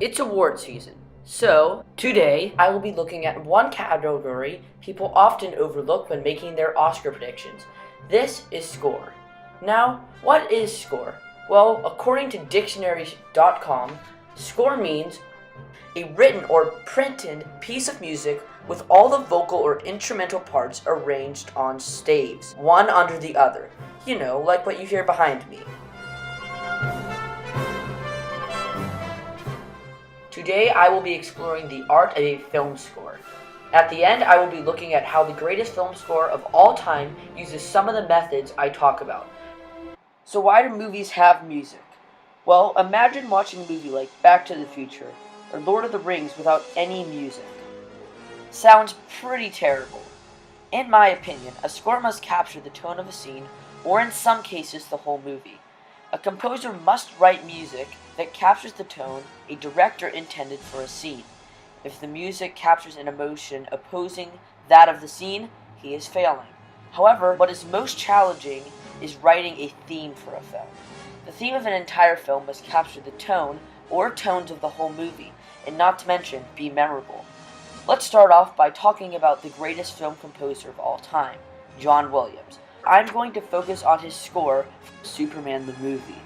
It's award season. So, today I will be looking at one category people often overlook when making their Oscar predictions. This is score. Now, what is score? Well, according to dictionary.com, score means a written or printed piece of music with all the vocal or instrumental parts arranged on staves, one under the other. You know, like what you hear behind me. Today I will be exploring the art of a film score. At the end, I will be looking at how the greatest film score of all time uses some of the methods I talk about. So why do movies have music? Well, imagine watching a movie like Back to the Future or Lord of the Rings without any music. Sounds pretty terrible. In my opinion, a score must capture the tone of a scene, or in some cases, the whole movie. A composer must write music that captures the tone a director intended for a scene. If the music captures an emotion opposing that of the scene, he is failing. However, what is most challenging is writing a theme for a film. The theme of an entire film must capture the tone or tones of the whole movie, and not to mention, be memorable. Let's start off by talking about the greatest film composer of all time, John Williams. I'm going to focus on his score for Superman the movie.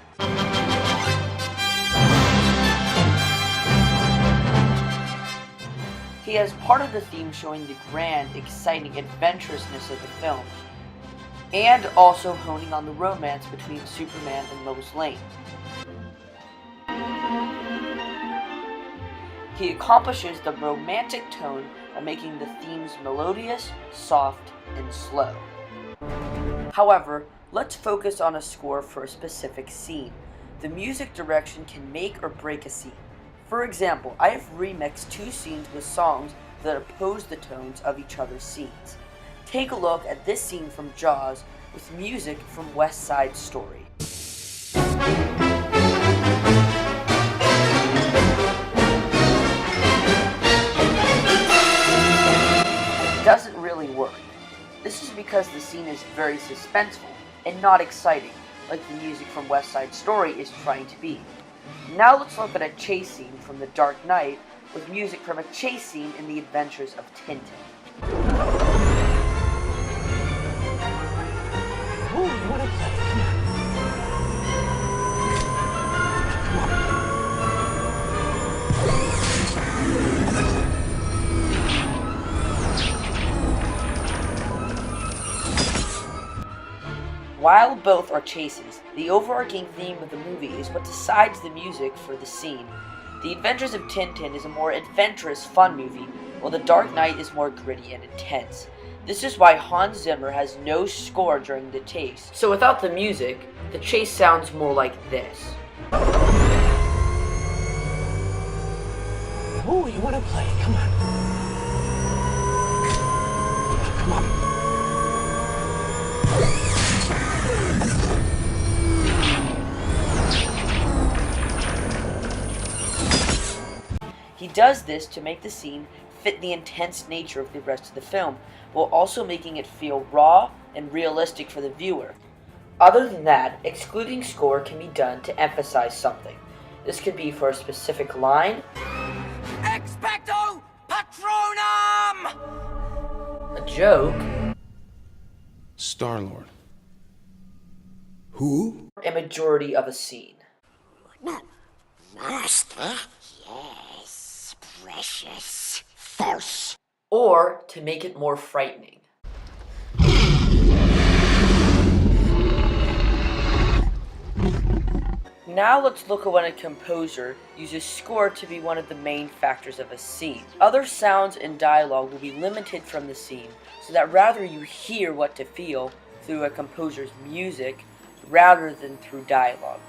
He has part of the theme showing the grand, exciting adventurousness of the film, and also honing on the romance between Superman and Lois Lane. He accomplishes the romantic tone by making the themes melodious, soft, and slow. However, let's focus on a score for a specific scene. The music direction can make or break a scene. For example, I have remixed two scenes with songs that oppose the tones of each other's scenes. Take a look at this scene from Jaws with music from West Side Story. It doesn't really work. This is because the scene is very suspenseful and not exciting, like the music from West Side Story is trying to be. Now let's look at a chase scene from The Dark Knight with music from a chase scene in The Adventures of Tintin. Oh, what a play. While both are chases, the overarching theme of the movie is what decides the music for the scene. The Adventures of Tintin is a more adventurous, fun movie, while The Dark Knight is more gritty and intense. This is why Hans Zimmer has no score during the chase. So without the music, the chase sounds more like this. Oh, you want to play? Come on. Come on. He does this to make the scene fit the intense nature of the rest of the film, while also making it feel raw and realistic for the viewer. Other than that, excluding score can be done to emphasize something. This could be for a specific line, Expecto Patronum! a joke, Star-Lord. Who? a majority of a scene. Master? Yes, precious. False. Or to make it more frightening. Now let's look at when a composer uses score to be one of the main factors of a scene. Other sounds and dialogue will be limited from the scene, so that rather you hear what to feel through a composer's music rather than through dialogue.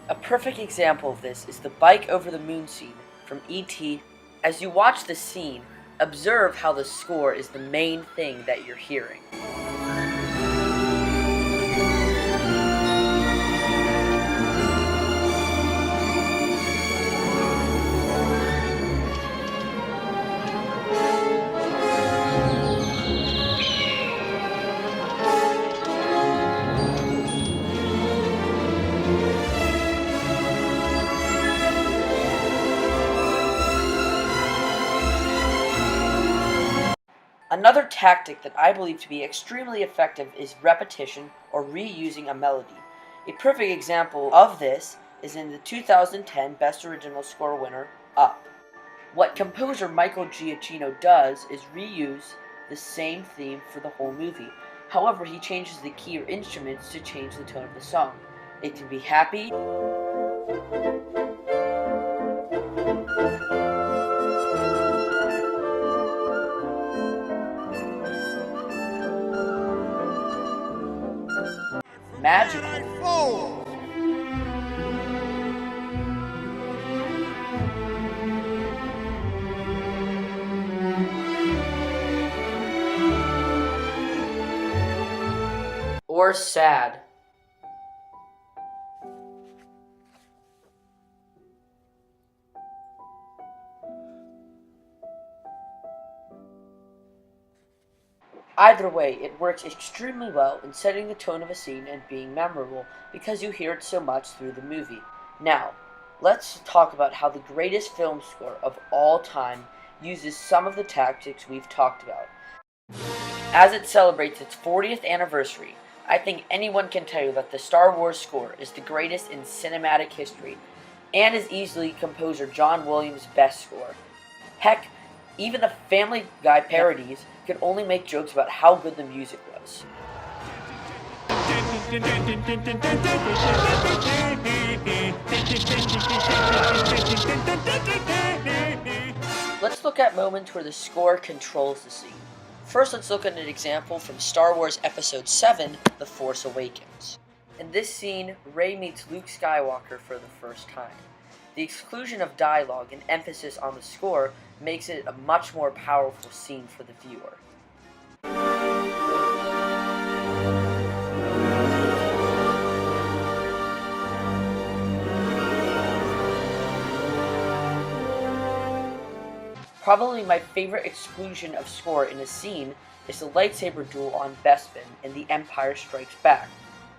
A perfect example of this is the bike over the moon scene from E.T. As you watch the scene, observe how the score is the main thing that you're hearing. Another tactic that I believe to be extremely effective is repetition or reusing a melody. A perfect example of this is in the 2010 Best Original Score winner, Up. What composer Michael Giacchino does is reuse the same theme for the whole movie. However, he changes the key or instruments to change the tone of the song. It can be happy, magical, or sad. Either way, it works extremely well in setting the tone of a scene and being memorable because you hear it so much through the movie. Now, let's talk about how the greatest film score of all time uses some of the tactics we've talked about. As it celebrates its 40th anniversary, I think anyone can tell you that the Star Wars score is the greatest in cinematic history and is easily composer John Williams' best score. Heck, even the Family Guy parodies could only make jokes about how good the music was. Let's look at moments where the score controls the scene. First, let's look at an example from Star Wars Episode 7, The Force Awakens. In this scene, Rey meets Luke Skywalker for the first time. The exclusion of dialogue and emphasis on the score makes it a much more powerful scene for the viewer. Probably my favorite exclusion of score in a scene is the lightsaber duel on Bespin in The Empire Strikes Back.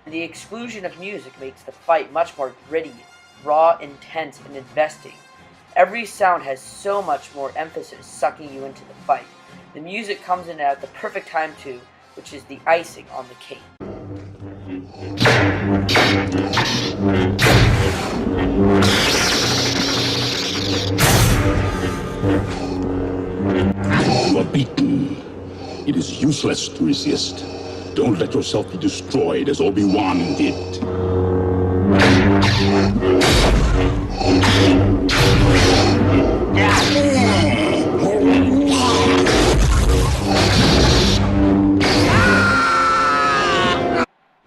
The exclusion of music makes the fight much more gritty, raw, intense, and investing. Every sound has so much more emphasis sucking you into the fight. The music comes in at the perfect time too, which is the icing on the cake. You are beaten. It is useless to resist. Don't let yourself be destroyed as Obi-Wan did.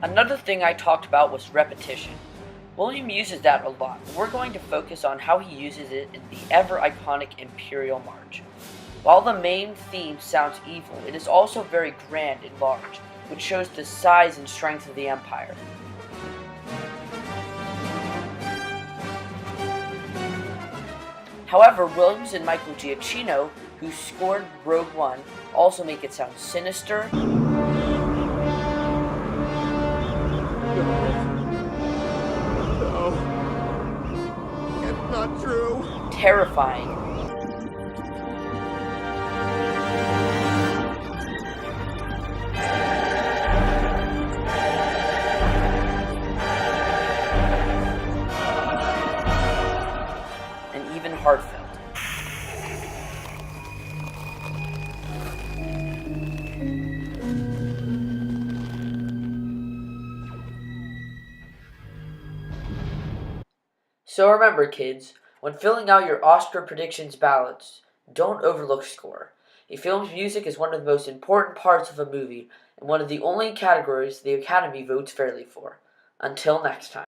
Another thing I talked about was repetition. William uses that a lot, and we're going to focus on how he uses it in the ever-iconic Imperial March. While the main theme sounds evil, it is also very grand and large, which shows the size and strength of the Empire. However, Williams and Michael Giacchino, who scored Rogue One, also make it sound sinister, It's not true. terrifying, and even heartfelt. So remember, kids, when filling out your Oscar predictions ballots, don't overlook score. A film's music is one of the most important parts of a movie, and one of the only categories the Academy votes fairly for. Until next time.